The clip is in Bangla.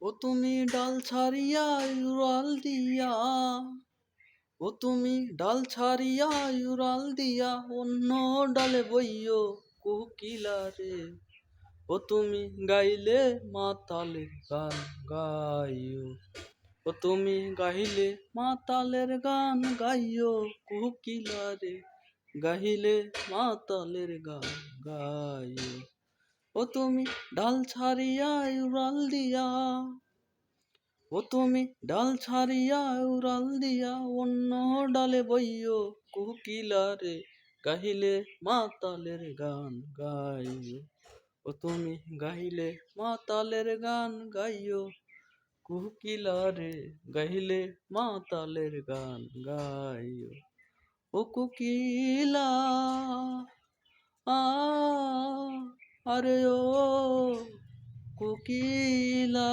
ও তুমি ডাল ছাড়িয়া উড়াল দিয়া, ও তুমি ডাল ছাড়িয়া উড়াল দিয়া অন্য ডালে বইও কোকিলা রে। ও তুমি গাইলে মাতালের গান গাইও, ও তুমি গাইলে মাতালের গান গাইও কোকিলা রে, গাইলে মাতালের গান গাইও। ও তুমি ডাল ছাড়িয়া উড়াল দিয়া, ও তুমি ডাল ছাড়িয়া উড়াল দিয়া অন্য ডালে বইও কোকিলা রে, গাহিলে মাতালের গান গাইও। ও তুমি গাহিলে মাতালের গান গাইও কোকিলা রে, গাহিলে মাতালের গান গাইও। ও কোকিলা আ আরে ও কোকিলা।